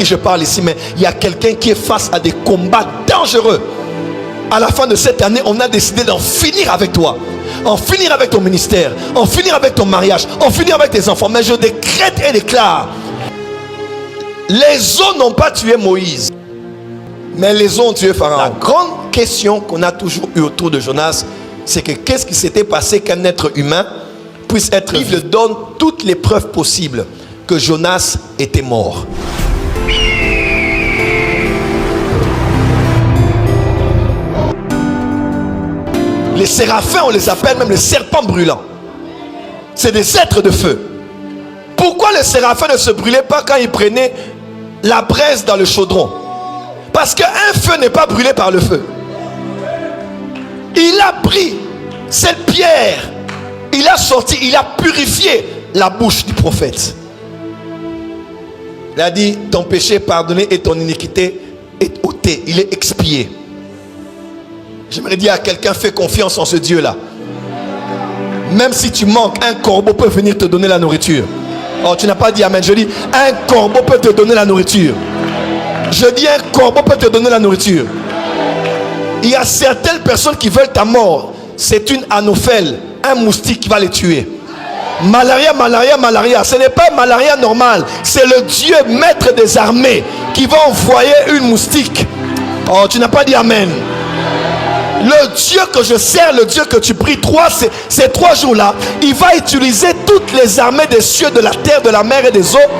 Je parle ici, mais il y a quelqu'un qui est face à des combats dangereux. À la fin de cette année, on a décidé d'en finir avec toi, en finir avec ton ministère, en finir avec ton mariage, en finir avec tes enfants. Mais je décrète et déclare, les eaux n'ont pas tué Moïse, mais les eaux ont tué Pharaon. La grande question qu'on a toujours eue autour de Jonas, c'est que qu'est-ce qui s'était passé qu'un être humain puisse être... Il Bible donne toutes les preuves possibles que Jonas était mort. Les séraphins, on les appelle même les serpents brûlants. C'est des êtres de feu. Pourquoi les séraphins ne se brûlaient pas quand ils prenaient la braise dans le chaudron? Parce qu'un feu n'est pas brûlé par le feu. Il a pris cette pierre, il a sorti, il a purifié la bouche du prophète. Il a dit, ton péché est pardonné et ton iniquité est ôtée, il est expié. J'aimerais dire à quelqu'un, fais confiance en ce Dieu-là. Même si tu manques, un corbeau peut venir te donner la nourriture. Oh, tu n'as pas dit amen. Je dis, un corbeau peut te donner la nourriture. Je dis, un corbeau peut te donner la nourriture. Il y a certaines personnes qui veulent ta mort. C'est une anophèle, un moustique qui va les tuer. Malaria, malaria, malaria. Ce n'est pas malaria normal. C'est le Dieu maître des armées qui va envoyer une moustique. Oh, tu n'as pas dit amen. Le Dieu que je sers, le Dieu que tu pries, ces 3 jours-là, il va utiliser toutes les armées des cieux, de la terre, de la mer et des eaux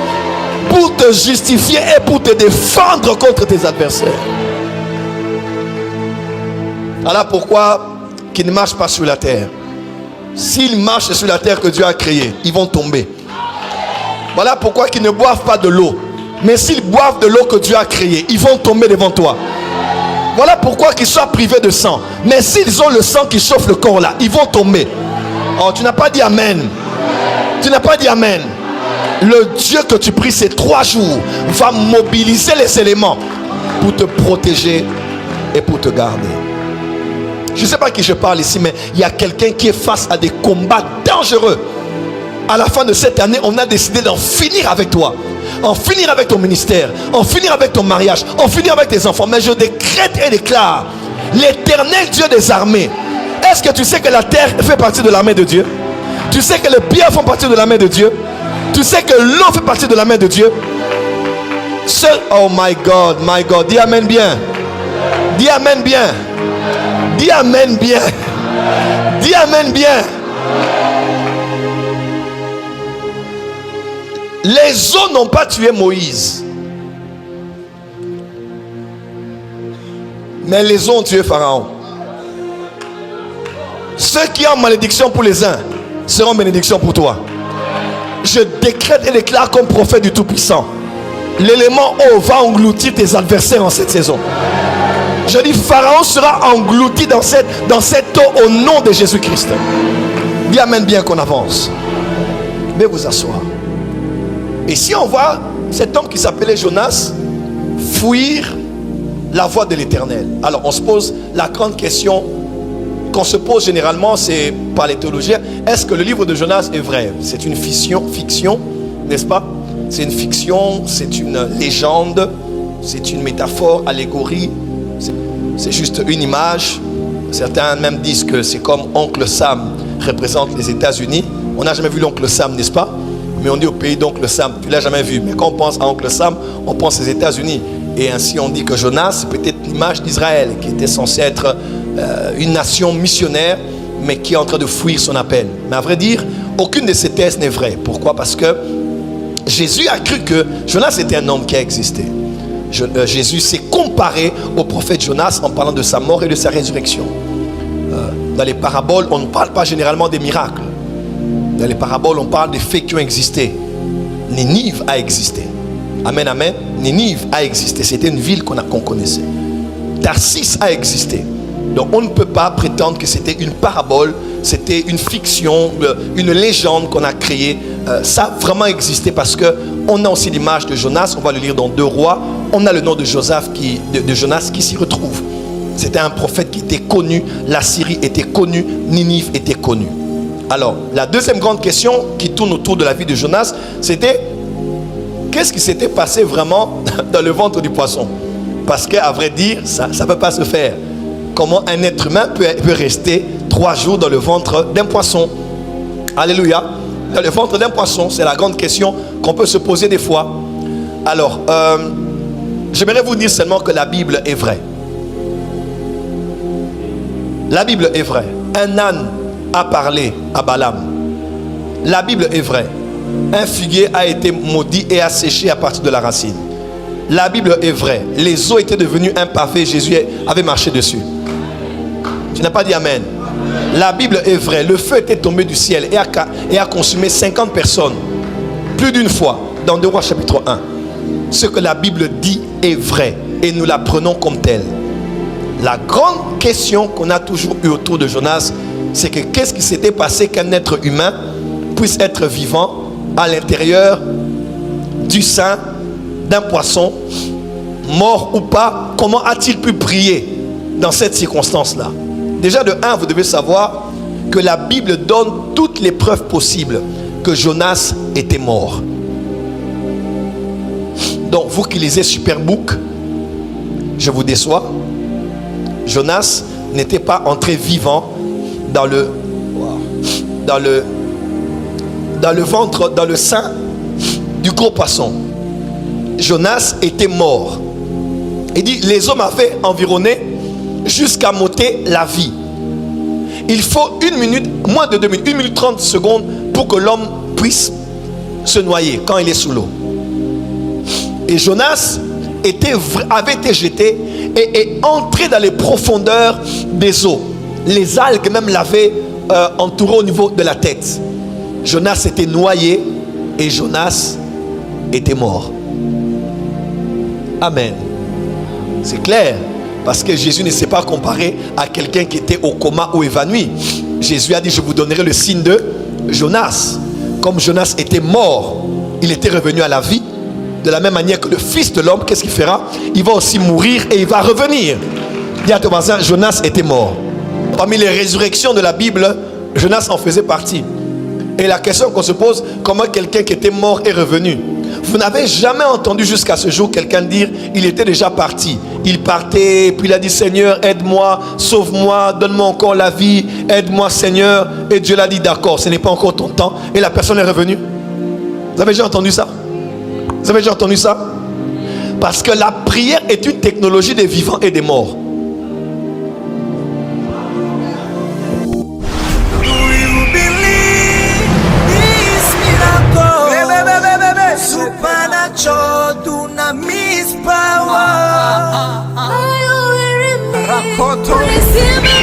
pour te justifier et pour te défendre contre tes adversaires. Voilà pourquoi qu'ils ne marchent pas sur la terre. S'ils marchent sur la terre que Dieu a créée, ils vont tomber. Voilà pourquoi qu'ils ne boivent pas de l'eau. Mais s'ils boivent de l'eau que Dieu a créée, ils vont tomber devant toi. Voilà pourquoi qu'ils soient privés de sang. Mais s'ils ont le sang qui chauffe le corps là, ils vont tomber. Oh, tu n'as pas dit amen. Tu n'as pas dit amen. Le Dieu que tu pries ces 3 jours va mobiliser les éléments pour te protéger et pour te garder. Je ne sais pas à qui je parle ici, mais il y a quelqu'un qui est face à des combats dangereux. À la fin de cette année, on a décidé d'en finir avec toi, en finir avec ton ministère, en finir avec ton mariage, en finir avec tes enfants. Mais je décrète et déclare, l'Éternel Dieu des armées. Est-ce que tu sais que la terre fait partie de la main de Dieu? Tu sais que les pierres font partie de la main de Dieu? Tu sais que l'eau fait partie de la main de Dieu? Seul, oh my God, dis amen bien. Dis amen bien. Dis amen bien. Dis amen bien. Les eaux n'ont pas tué Moïse, mais les eaux ont tué Pharaon. Ceux qui ont malédiction pour les uns seront bénédiction pour toi. Je décrète et déclare comme prophète du Tout-Puissant, l'élément eau va engloutir tes adversaires en cette saison. Je dis, Pharaon sera englouti dans cette eau au nom de Jésus-Christ. Dis amen bien qu'on avance. Mais vous asseoir. Et si on voit cet homme qui s'appelait Jonas fuir la voie de l'Éternel, alors on se pose la grande question qu'on se pose généralement, c'est par les théologiens, est-ce que le livre de Jonas est vrai? C'est une fiction, n'est-ce pas? C'est une fiction, c'est une légende, c'est une métaphore, allégorie, c'est juste une image. Certains même disent que c'est comme Oncle Sam représente les États-Unis. On n'a jamais vu l'Oncle Sam, n'est-ce pas? Mais on dit au pays d'Oncle Sam, tu ne l'as jamais vu. Mais quand on pense à Oncle Sam, on pense aux États-Unis. Et ainsi on dit que Jonas, c'est peut-être l'image d'Israël, qui était censé être une nation missionnaire, mais qui est en train de fuir son appel. Mais à vrai dire, aucune de ces thèses n'est vraie. Pourquoi? Parce que Jésus a cru que Jonas était un homme qui a existé. Jésus s'est comparé au prophète Jonas en parlant de sa mort et de sa résurrection. Dans les paraboles, on ne parle pas généralement des miracles. Dans les paraboles, on parle des faits qui ont existé. Ninive a existé. Amen, amen. Ninive a existé. C'était une ville qu'on connaissait. Tarsis a existé. Donc on ne peut pas prétendre que c'était une parabole, c'était une fiction, une légende qu'on a créée. Ça a vraiment existé parce qu'on a aussi l'image de Jonas. On va le lire dans 2 Rois. On a le nom de Jonas qui s'y retrouve. C'était un prophète qui était connu. La Syrie était connue. Ninive était connue. Alors, la deuxième grande question qui tourne autour de la vie de Jonas, c'était qu'est-ce qui s'était passé vraiment dans le ventre du poisson? Parce qu'à vrai dire, ça ne peut pas se faire. Comment un être humain peut rester 3 jours dans le ventre d'un poisson? Alléluia. Dans le ventre d'un poisson, c'est la grande question qu'on peut se poser des fois. Alors, j'aimerais vous dire seulement que la Bible est vraie. La Bible est vraie. Un âne a parlé à Balaam. La Bible est vraie. Un figuier a été maudit et a séché à partir de la racine. La Bible est vraie. Les eaux étaient devenues un pavé. Jésus avait marché dessus. Tu n'as pas dit amen. La Bible est vraie. Le feu était tombé du ciel et a consumé 50 personnes. Plus d'une fois. Dans 2 Rois chapitre 1. Ce que la Bible dit est vrai. Et nous la prenons comme telle. La grande question qu'on a toujours eue autour de Jonas, c'est que qu'est-ce qui s'était passé qu'un être humain puisse être vivant à l'intérieur du sein d'un poisson, mort ou pas? Comment a-t-il pu prier dans cette circonstance-là? Déjà de 1, vous devez savoir que la Bible donne toutes les preuves possibles que Jonas était mort. Donc vous qui lisez Superbook, je vous déçois. Jonas n'était pas entré vivant dans le ventre, dans le sein du gros poisson. Jonas était mort. Il dit, les hommes avaient environné jusqu'à m'ôter la vie. Il faut 1 minute, moins de 2 minutes, 1 minute 30 secondes pour que l'homme puisse se noyer quand il est sous l'eau. Et Jonas avait été jeté et entré dans les profondeurs des eaux. Les algues même l'avaient entouré au niveau de la tête. Jonas était noyé et Jonas était mort. Amen. C'est clair. Parce que Jésus ne s'est pas comparé à quelqu'un qui était au coma ou évanoui. Jésus a dit, je vous donnerai le signe de Jonas. Comme Jonas était mort, il était revenu à la vie. De la même manière que le Fils de l'homme, qu'est-ce qu'il fera? Il va aussi mourir et il va revenir. Dis à ton voisin, Jonas était mort. Parmi les résurrections de la Bible, Jonas en faisait partie. Et la question qu'on se pose, comment quelqu'un qui était mort est revenu? Vous n'avez jamais entendu jusqu'à ce jour quelqu'un dire, il était déjà parti. Il partait, puis il a dit, Seigneur, aide-moi, sauve-moi, donne-moi encore la vie, aide-moi Seigneur. Et Dieu l'a dit, d'accord, ce n'est pas encore ton temps. Et la personne est revenue. Vous avez déjà entendu ça? Vous avez déjà entendu ça? Parce que la prière est une technologie des vivants et des morts. Supernatural dunamis power. Receive